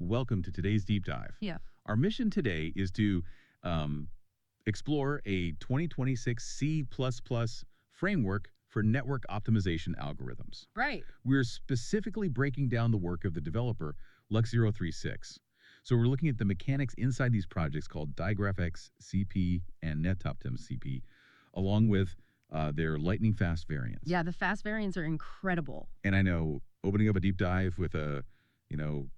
welcome to today's deep dive. Yeah. Our mission today is to explore a 2026 C++ framework for network optimization algorithms. Right. We're specifically breaking down the work of the developer Lux036. So we're looking at the mechanics inside these projects called DiGraphX CP and NetOptim CP, along with their lightning fast variants. Yeah, the fast variants are incredible. And I know opening up a deep dive with a,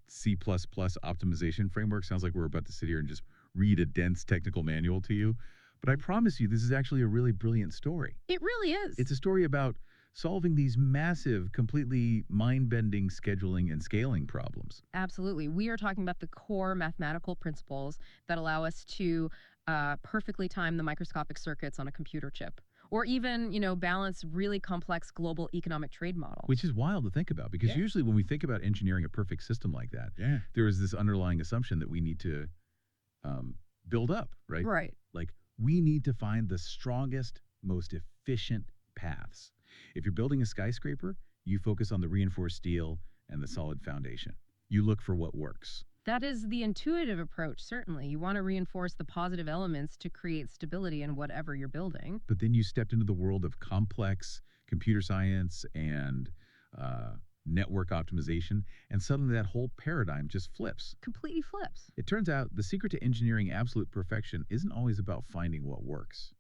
C++ optimization framework sounds like we're about to sit here and just read a dense technical manual to you. But I promise you, this is actually a really brilliant story. It really is. It's a story about solving these massive, completely mind-bending scheduling and scaling problems. Absolutely. We are talking about the core mathematical principles that allow us to perfectly time the microscopic circuits on a computer chip. Or even, balance really complex global economic trade models. Which is wild to think about, because usually when we think about engineering a perfect system like that, there is this underlying assumption that we need to build up, right? Right. Like, we need to find the strongest, most efficient paths. If you're building a skyscraper, you focus on the reinforced steel and the solid foundation. You look for what works. That is the intuitive approach, certainly. You want to reinforce the positive elements to create stability in whatever you're building. But then you stepped into the world of complex computer science and network optimization, and suddenly that whole paradigm just flips. Completely flips. It turns out the secret to engineering absolute perfection isn't always about finding what works.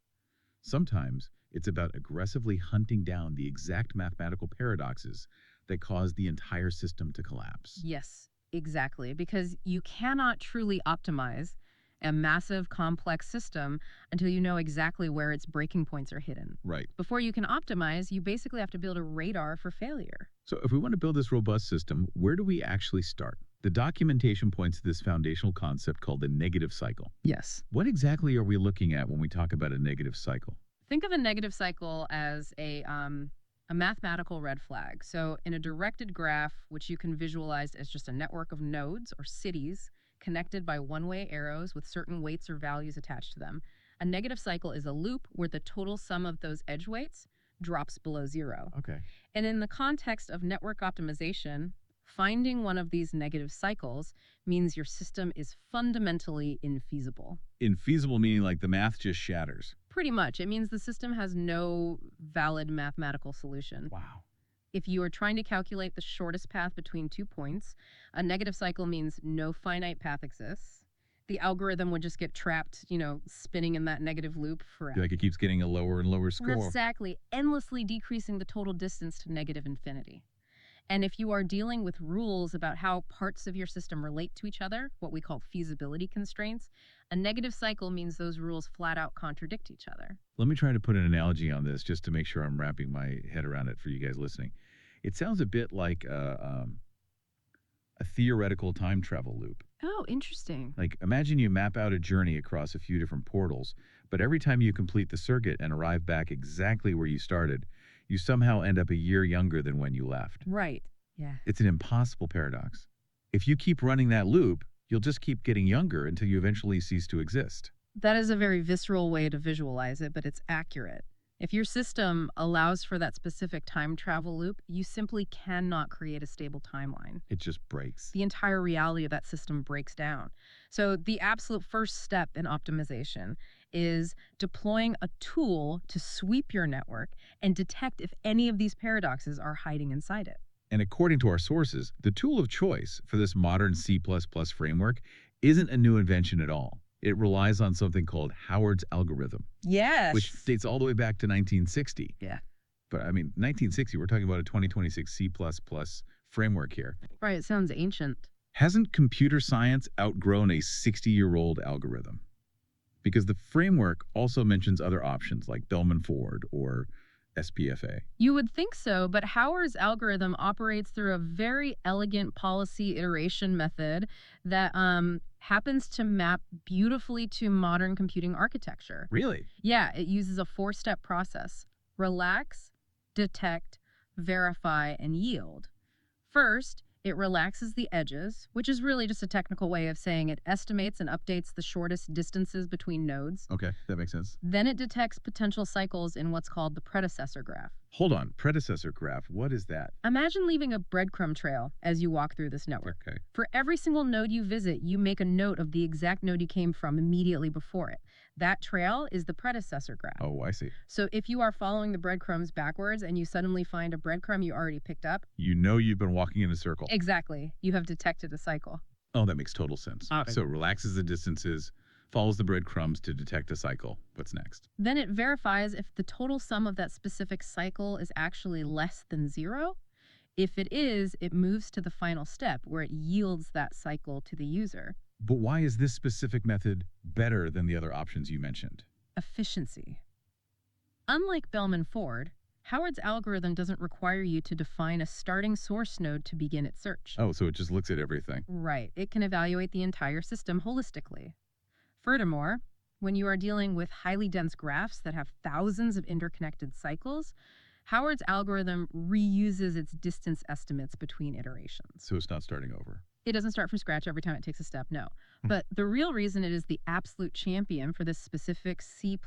Sometimes it's about aggressively hunting down the exact mathematical paradoxes that cause the entire system to collapse. Yes, exactly. Because you cannot truly optimize a massive, complex system until you know exactly where its breaking points are hidden. Right. Before you can optimize, you basically have to build a radar for failure. So if we want to build this robust system, where do we actually start? The documentation points to this foundational concept called the negative cycle. Yes. What exactly are we looking at when we talk about a negative cycle? Think of a negative cycle as a mathematical red flag. So in a directed graph, which you can visualize as just a network of nodes or cities connected by one-way arrows with certain weights or values attached to them, a negative cycle is a loop where the total sum of those edge weights drops below zero. Okay. And in the context of network optimization, finding one of these negative cycles means your system is fundamentally infeasible. Infeasible meaning like the math just shatters. Pretty much. It means the system has no valid mathematical solution. Wow. If you are trying to calculate the shortest path between 2 points, a negative cycle means no finite path exists. The algorithm would just get trapped, spinning in that negative loop forever. Like it keeps getting a lower and lower score. Exactly. Endlessly decreasing the total distance to negative infinity. And if you are dealing with rules about how parts of your system relate to each other, what we call feasibility constraints, a negative cycle means those rules flat out contradict each other. Let me try to put an analogy on this just to make sure I'm wrapping my head around it for you guys listening. It sounds a bit like a theoretical time travel loop. Oh, interesting. Like, imagine you map out a journey across a few different portals, but every time you complete the circuit and arrive back exactly where you started, you somehow end up a year younger than when you left. Right. Yeah. It's an impossible paradox. If you keep running that loop, you'll just keep getting younger until you eventually cease to exist. That is a very visceral way to visualize it, but it's accurate. If your system allows for that specific time travel loop, you simply cannot create a stable timeline. It just breaks. The entire reality of that system breaks down. So the absolute first step in optimization is deploying a tool to sweep your network and detect if any of these paradoxes are hiding inside it. And according to our sources, the tool of choice for this modern C++ framework isn't a new invention at all. It relies on something called Howard's algorithm. Yes. Which dates all the way back to 1960. Yeah. But 1960, we're talking about a 2026 C++ framework here. Right, it sounds ancient. Hasn't computer science outgrown a 60-year-old algorithm? Because the framework also mentions other options like Bellman-Ford or SPFA. You would think so, but Howard's algorithm operates through a very elegant policy iteration method that happens to map beautifully to modern computing architecture. Really? Yeah, it uses a 4-step process: relax, detect, verify, and yield. First, it relaxes the edges, which is really just a technical way of saying it estimates and updates the shortest distances between nodes. Okay, that makes sense. Then it detects potential cycles in what's called the predecessor graph. Hold on, predecessor graph. What is that? Imagine leaving a breadcrumb trail as you walk through this network. Okay. For every single node you visit, you make a note of the exact node you came from immediately before it. That trail is the predecessor graph. Oh, I see. So if you are following the breadcrumbs backwards and you suddenly find a breadcrumb you already picked up, You know you've been walking in a circle. exactly, you have detected a cycle. Oh, that makes total sense. Okay. So relaxes the distances, follows the breadcrumbs to detect a cycle. What's next? Then it verifies if the total sum of that specific cycle is actually less than 0. If it is, it moves to the final step where it yields that cycle to the user. But why is this specific method better than the other options you mentioned? Efficiency. Unlike Bellman-Ford, Howard's algorithm doesn't require you to define a starting source node to begin its search. Oh, so it just looks at everything. Right, it can evaluate the entire system holistically. Furthermore, when you are dealing with highly dense graphs that have thousands of interconnected cycles, Howard's algorithm reuses its distance estimates between iterations. So it's not starting over. It doesn't start from scratch every time it takes a step, no. Hmm. But the real reason it is the absolute champion for this specific C++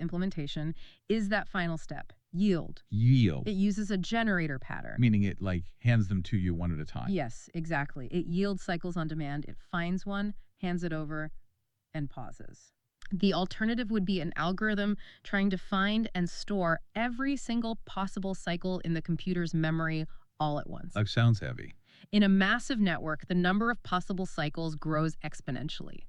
implementation is that final step, yield. Yield. It uses a generator pattern. Meaning it like hands them to you one at a time. Yes, exactly. It yields cycles on demand. It finds one, hands it over, and pauses. The alternative would be an algorithm trying to find and store every single possible cycle in the computer's memory all at once. That sounds heavy. In a massive network, the number of possible cycles grows exponentially.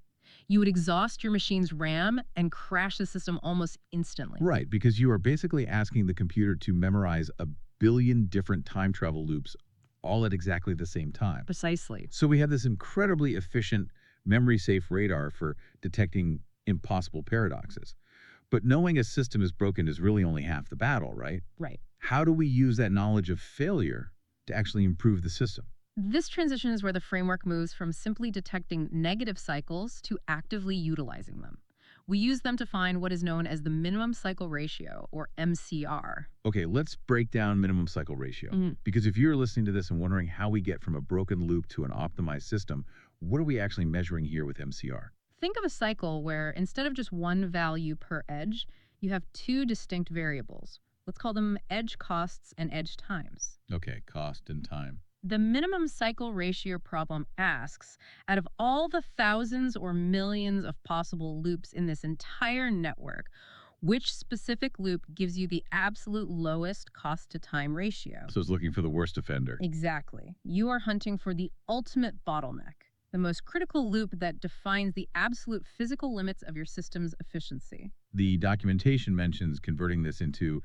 You would exhaust your machine's RAM and crash the system almost instantly. Right, because you are basically asking the computer to memorize a billion different time travel loops all at exactly the same time. Precisely. So we have this incredibly efficient memory-safe radar for detecting impossible paradoxes. But knowing a system is broken is really only half the battle, right? Right. How do we use that knowledge of failure to actually improve the system? This transition is where the framework moves from simply detecting negative cycles to actively utilizing them. We use them to find what is known as the minimum cycle ratio, or MCR. Okay, let's break down minimum cycle ratio. Mhm. Because if you're listening to this and wondering how we get from a broken loop to an optimized system, what are we actually measuring here with MCR? Think of a cycle where instead of just one value per edge, you have two distinct variables. Let's call them edge costs and edge times. Okay, cost and time. The minimum cycle ratio problem asks, out of all the thousands or millions of possible loops in this entire network, which specific loop gives you the absolute lowest cost to time ratio? So it's looking for the worst offender. Exactly. You are hunting for the ultimate bottleneck, the most critical loop that defines the absolute physical limits of your system's efficiency. The documentation mentions converting this into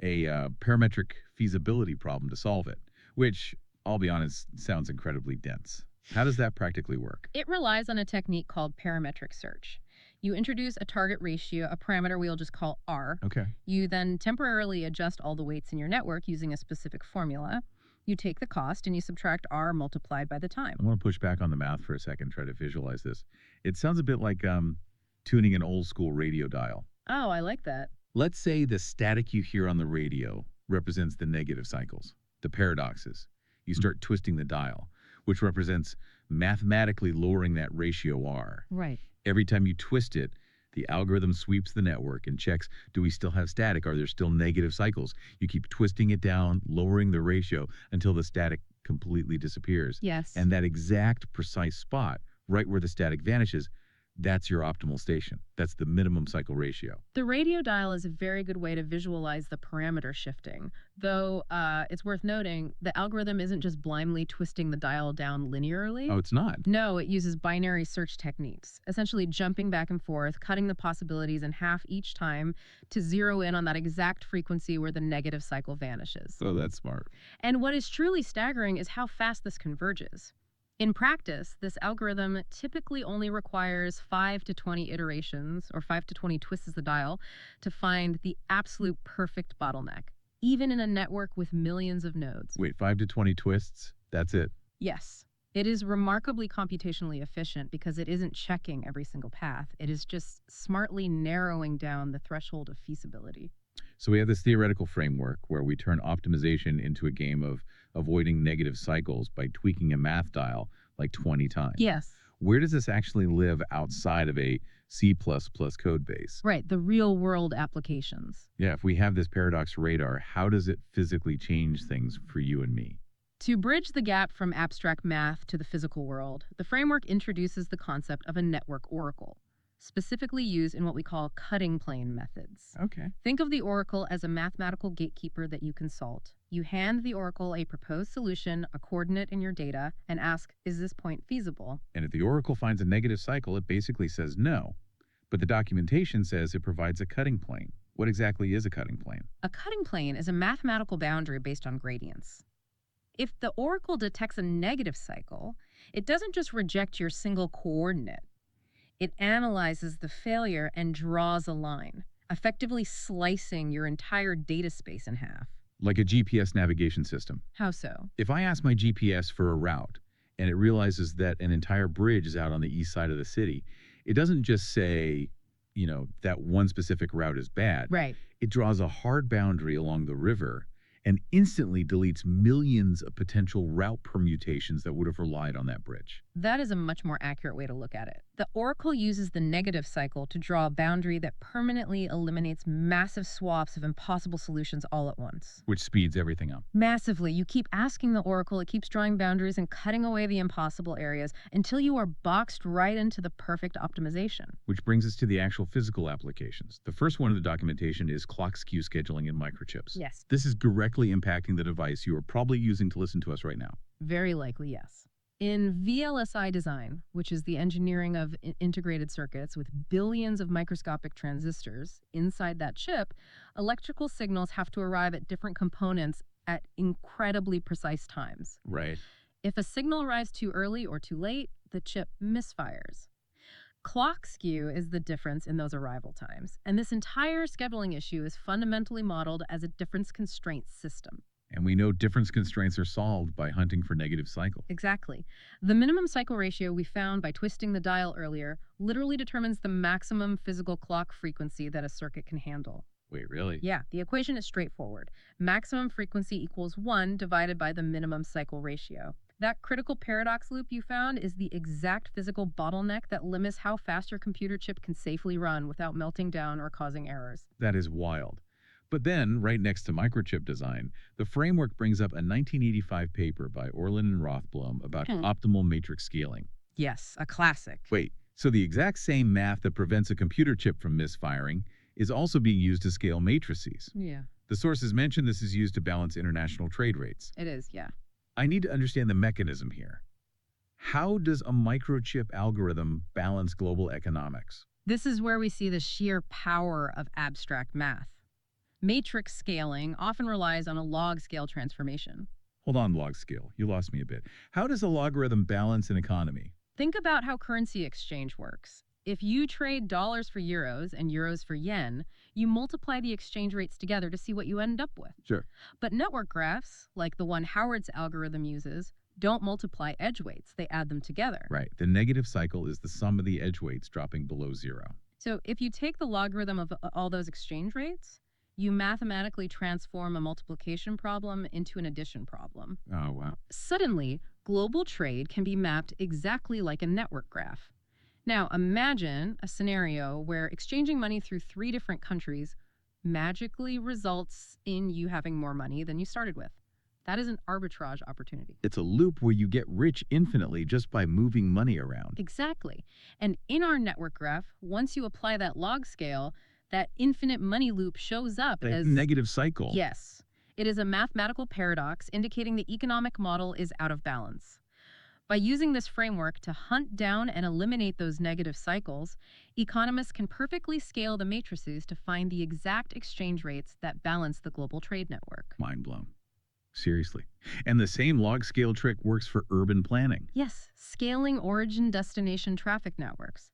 a parametric feasibility problem to solve it, which, I'll be honest, sounds incredibly dense. How does that practically work? It relies on a technique called parametric search. You introduce a target ratio, a parameter we'll just call R. Okay. You then temporarily adjust all the weights in your network using a specific formula. You take the cost and you subtract R multiplied by the time. I want to push back on the math for a second, try to visualize this. It sounds a bit like tuning an old school radio dial. Oh, I like that. Let's say the static you hear on the radio represents the negative cycles, the paradoxes. You start twisting the dial, which represents mathematically lowering that ratio R. Right. Every time you twist it, the algorithm sweeps the network and checks, do we still have static? Are there still negative cycles? You keep twisting it down, lowering the ratio until the static completely disappears. Yes. And that exact precise spot, right where the static vanishes, that's your optimal station. That's the minimum cycle ratio. The radio dial is a very good way to visualize the parameter shifting, though it's worth noting the algorithm isn't just blindly twisting the dial down linearly. Oh, it's not. No, it uses binary search techniques, essentially jumping back and forth, cutting the possibilities in half each time to zero in on that exact frequency where the negative cycle vanishes. Oh, that's smart. And what is truly staggering is how fast this converges. In practice, this algorithm typically only requires 5 to 20 iterations, or 5 to 20 twists of the dial, to find the absolute perfect bottleneck, even in a network with millions of nodes. Wait, 5 to 20 twists? That's it. Yes, it is remarkably computationally efficient because it isn't checking every single path. It is just smartly narrowing down the threshold of feasibility. So we have this theoretical framework where we turn optimization into a game of avoiding negative cycles by tweaking a math dial like 20 times. Yes. Where does this actually live outside of a C++ code base. Right, the real world applications. Yeah, if we have this paradox radar, how does it physically change things for you and me? To bridge the gap from abstract math to the physical world, the framework introduces the concept of a network oracle, specifically used in what we call cutting plane methods. Okay. Think of the oracle as a mathematical gatekeeper that you consult. You hand the oracle a proposed solution, a coordinate in your data, and ask, is this point feasible? And if the oracle finds a negative cycle, it basically says no. But the documentation says it provides a cutting plane. What exactly is a cutting plane? A cutting plane is a mathematical boundary based on gradients. If the oracle detects a negative cycle, it doesn't just reject your single coordinate. It analyzes the failure and draws a line, effectively slicing your entire data space in half. Like a GPS navigation system. How so? If I ask my GPS for a route and it realizes that an entire bridge is out on the east side of the city, it doesn't just say, that one specific route is bad. Right. It draws a hard boundary along the river and instantly deletes millions of potential route permutations that would have relied on that bridge. That is a much more accurate way to look at it. The oracle uses the negative cycle to draw a boundary that permanently eliminates massive swaths of impossible solutions all at once. Which speeds everything up. Massively. You keep asking the oracle, it keeps drawing boundaries and cutting away the impossible areas until you are boxed right into the perfect optimization. Which brings us to the actual physical applications. The first one in the documentation is clock skew scheduling in microchips. Yes. This is directly impacting the device you are probably using to listen to us right now. Very likely, yes. In VLSI design, which is the engineering of integrated circuits with billions of microscopic transistors inside that chip, electrical signals have to arrive at different components at incredibly precise times. Right. If a signal arrives too early or too late, the chip misfires. Clock skew is the difference in those arrival times, and this entire scheduling issue is fundamentally modeled as a difference constraint system. And we know difference constraints are solved by hunting for negative cycles. Exactly. The minimum cycle ratio we found by twisting the dial earlier literally determines the maximum physical clock frequency that a circuit can handle. Wait, really? Yeah, the equation is straightforward. Maximum frequency equals 1 divided by the minimum cycle ratio. That critical paradox loop you found is the exact physical bottleneck that limits how fast your computer chip can safely run without melting down or causing errors. That is wild. But then, right next to microchip design, the framework brings up a 1985 paper by Orlin and Rothblum about optimal matrix scaling. Yes, a classic. Wait, so the exact same math that prevents a computer chip from misfiring is also being used to scale matrices. Yeah. The sources mention this is used to balance international trade rates. It is, yeah. I need to understand the mechanism here. How does a microchip algorithm balance global economics? This is where we see the sheer power of abstract math. Matrix scaling often relies on a log scale transformation. Hold on, log scale. You lost me a bit. How does a logarithm balance an economy? Think about how currency exchange works. If you trade dollars for euros and euros for yen, you multiply the exchange rates together to see what you end up with. Sure. But network graphs, like the one Howard's algorithm uses, don't multiply edge weights, they add them together. Right. The negative cycle is the sum of the edge weights dropping below zero. So if you take the logarithm of all those exchange rates, you mathematically transform a multiplication problem into an addition problem. Oh, wow. Suddenly, global trade can be mapped exactly like a network graph. Now, imagine a scenario where exchanging money through 3 different countries magically results in you having more money than you started with. That is an arbitrage opportunity. It's a loop where you get rich infinitely just by moving money around. Exactly. And in our network graph, once you apply that log scale, that infinite money loop shows up A as negative cycle. Yes. It is a mathematical paradox indicating the economic model is out of balance. By using this framework to hunt down and eliminate those negative cycles, economists can perfectly scale the matrices to find the exact exchange rates that balance the global trade network. Mind blown. Seriously. And the same log scale trick works for urban planning. Yes, scaling origin-destination traffic networks.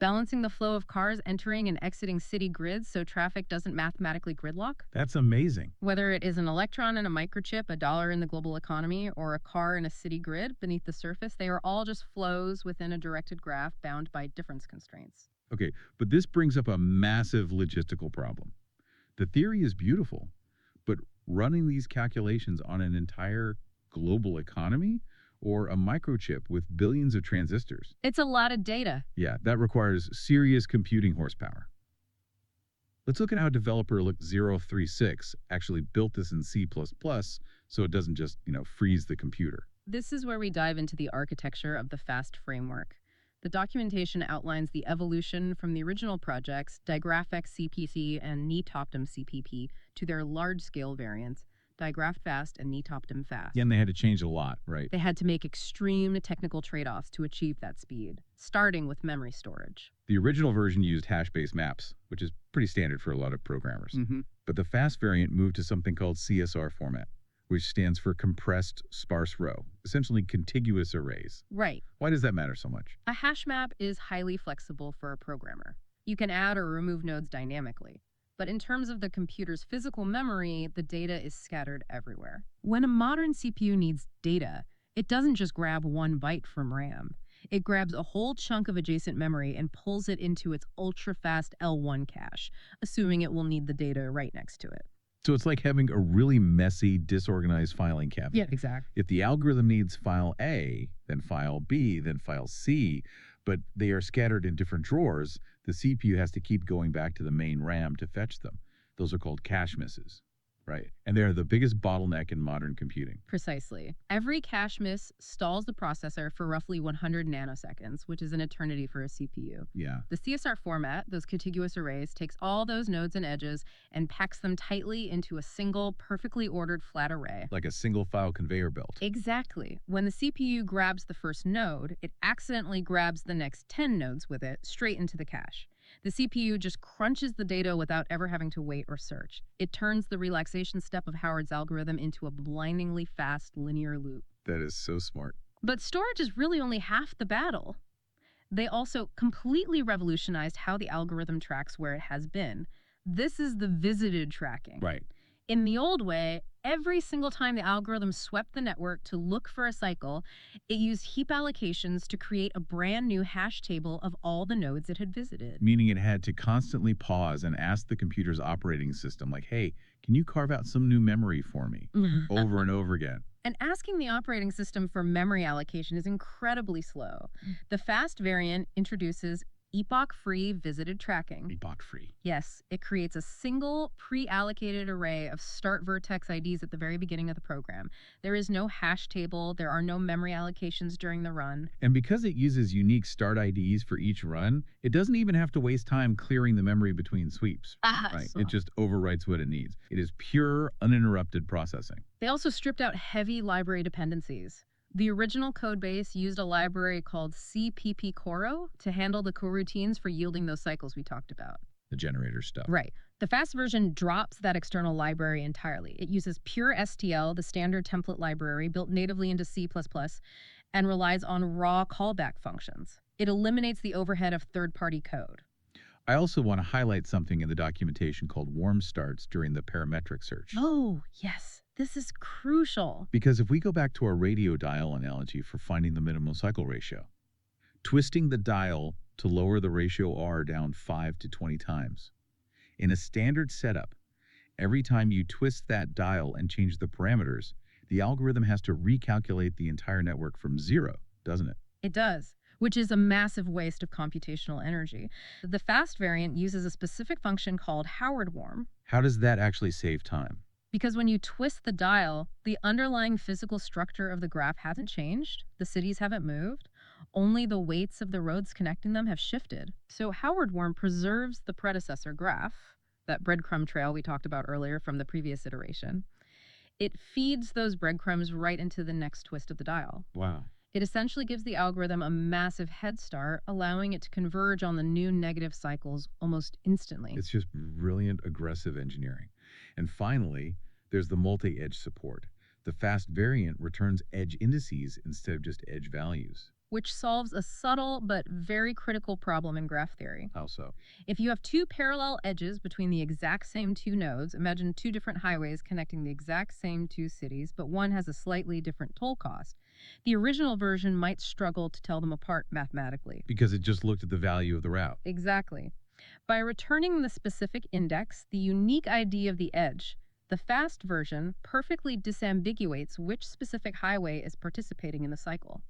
Balancing the flow of cars entering and exiting city grids so traffic doesn't mathematically gridlock. That's amazing. Whether it is an electron in a microchip, a dollar in the global economy, or a car in a city grid beneath the surface, they are all just flows within a directed graph bound by difference constraints. Okay, but this brings up a massive logistical problem. The theory is beautiful, but running these calculations on an entire global economy or a microchip with billions of transistors. It's a lot of data. Yeah, that requires serious computing horsepower. Let's look at how developer Look 036 actually built this in C++ so it doesn't just, freeze the computer. This is where we dive into the architecture of the FAST framework. The documentation outlines the evolution from the original projects, diGraphX CPP and NeToptim CPP, to their large-scale variants, diGraphFast and NeToptim Fast. Again, they had to change a lot, right? They had to make extreme technical trade-offs to achieve that speed, starting with memory storage. The original version used hash-based maps, which is pretty standard for a lot of programmers. But the fast variant moved to something called CSR format, which stands for compressed sparse row, essentially contiguous arrays. Right. Why does that matter so much? A hash map is highly flexible for a programmer. You can add or remove nodes dynamically. But in terms of the computer's physical memory, the data is scattered everywhere. When a modern CPU needs data, it doesn't just grab one byte from RAM. It grabs a whole chunk of adjacent memory and pulls it into its ultra-fast L1 cache, assuming it will need the data right next to it. So it's like having a really messy, disorganized filing cabinet. Yeah, exactly. If the algorithm needs file A, then file B, then file C, but they are scattered in different drawers, the CPU has to keep going back to the main RAM to fetch them. Those are called cache misses, right? And they're the biggest bottleneck in modern computing. Precisely. Every cache miss stalls the processor for roughly 100 nanoseconds, which is an eternity for a CPU. Yeah. The CSR format, those contiguous arrays, takes all those nodes and edges and packs them tightly into a single, perfectly ordered flat array. Like a single file conveyor belt. Exactly. When the CPU grabs the first node, it accidentally grabs the next 10 nodes with it straight into the cache. The CPU just crunches the data without ever having to wait or search. It turns the relaxation step of Howard's algorithm into a blindingly fast linear loop. That is so smart. But storage is really only half the battle. They also completely revolutionized how the algorithm tracks where it has been. This is the visited tracking. Right. In the old way, every single time the algorithm swept the network to look for a cycle, it used heap allocations to create a brand new hash table of all the nodes it had visited. Meaning it had to constantly pause and ask the computer's operating system, like, hey, can you carve out some new memory for me? Over and over again. And asking the operating system for memory allocation is incredibly slow. The fast variant introduces epoch-free visited tracking. Epoch-free. Yes, it creates a single pre-allocated array of start vertex IDs at the very beginning of the program. There is no hash table, there are no memory allocations during the run. And because it uses unique start IDs for each run, it doesn't even have to waste time clearing the memory between sweeps. Right. So It just overwrites what it needs. It is pure, uninterrupted processing. they also stripped out heavy library dependencies. The original codebase used a library called CPP-Coro to handle the coroutines for yielding those cycles we talked about. The generator stuff. Right. The fast version drops that external library entirely. It uses pure STL, the standard template library built natively into C++, and relies on raw callback functions. It eliminates the overhead of third-party code. I also want to highlight something in the documentation called warm starts during the parametric search. Oh, yes. This is crucial. Because if we go back to our radio dial analogy for finding the minimum cycle ratio, twisting the dial to lower the ratio R down 5 to 20 times. In a standard setup, every time you twist that dial and change the parameters, the algorithm has to recalculate the entire network from zero, doesn't it? It does, which is a massive waste of computational energy. The fast variant uses a specific function called Howard warm. How does that actually save time? Because when you twist the dial, the underlying physical structure of the graph hasn't changed, the cities haven't moved, only the weights of the roads connecting them have shifted. So Howard warm preserves the predecessor graph, that breadcrumb trail we talked about earlier from the previous iteration. It feeds those breadcrumbs right into the next twist of the dial. Wow. It essentially gives the algorithm a massive head start, allowing it to converge on the new negative cycles almost instantly. It's just brilliant, aggressive engineering. And finally, there's the multi-edge support. The fast variant returns edge indices instead of just edge values. Which solves a subtle but very critical problem in graph theory. How so? If you have two parallel edges between the exact same two nodes, imagine two different highways connecting the exact same two cities, but one has a slightly different toll cost. The original version might struggle to tell them apart mathematically. Because it just looked at the value of the route. Exactly. By returning the specific index, the unique ID of the edge, The fast version perfectly disambiguates which specific highway is participating in the cycle.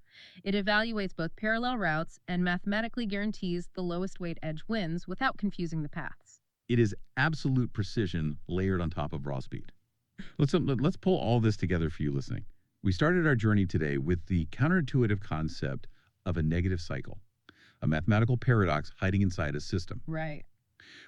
It evaluates both parallel routes and mathematically guarantees the lowest weight edge wins without confusing the paths. It is absolute precision layered on top of raw speed. Let's pull all this together for you listening. We started our journey today with the counterintuitive concept of a negative cycle, a mathematical paradox hiding inside a system. Right.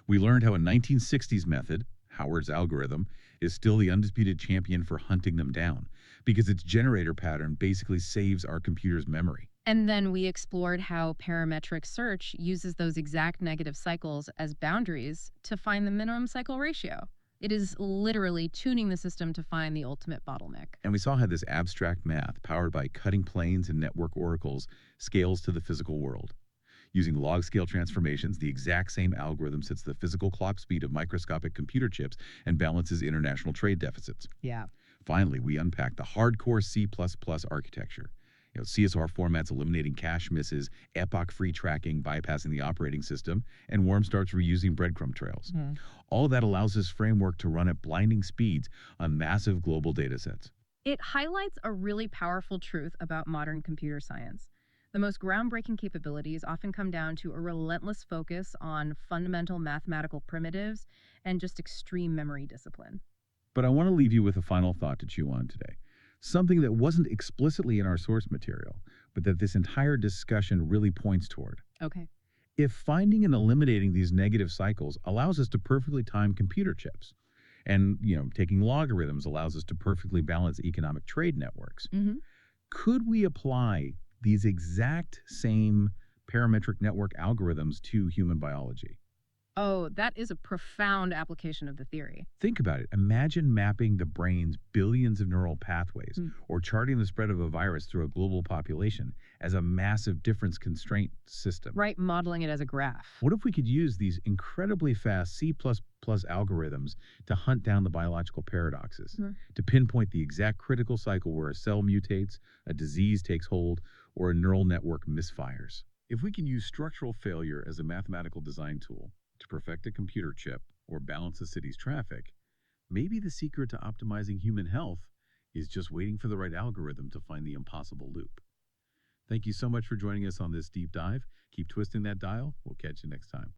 We learned how a 1960s method, Howard's algorithm, is still the undisputed champion for hunting them down because its generator pattern basically saves our computer's memory. And then we explored how parametric search uses those exact negative cycles as boundaries to find the minimum cycle ratio. It is literally tuning the system to find the ultimate bottleneck. And we saw how this abstract math, powered by cutting planes and network oracles, scales to the physical world. Using log scale transformations, the exact same algorithm sets the physical clock speed of microscopic computer chips and balances international trade deficits. Yeah. Finally, we unpacked the hardcore C++ architecture. CSR formats eliminating cache misses, epoch-free tracking, bypassing the operating system, and warm starts reusing breadcrumb trails. All of that allows this framework to run at blinding speeds on massive global datasets. It highlights a really powerful truth about modern computer science. The most groundbreaking capabilities often come down to a relentless focus on fundamental mathematical primitives and just extreme memory discipline. But I want to leave you with a final thought to chew on today. Something that wasn't explicitly in our source material, but that this entire discussion really points toward. Okay. If finding and eliminating these negative cycles allows us to perfectly time computer chips, and taking logarithms allows us to perfectly balance economic trade networks, could we apply these exact same parametric network algorithms to human biology? Oh, that is a profound application of the theory. Think about it. Imagine mapping the brain's billions of neural pathways or charting the spread of a virus through a global population as a massive difference constraint system. Right, modeling it as a graph. What if we could use these incredibly fast C++ algorithms to hunt down the biological paradoxes, to pinpoint the exact critical cycle where a cell mutates, a disease takes hold, or a neural network misfires? If we can use structural failure as a mathematical design tool to perfect a computer chip or balance a city's traffic, maybe the secret to optimizing human health is just waiting for the right algorithm to find the impossible loop. Thank you so much for joining us on this deep dive. Keep twisting that dial. We'll catch you next time.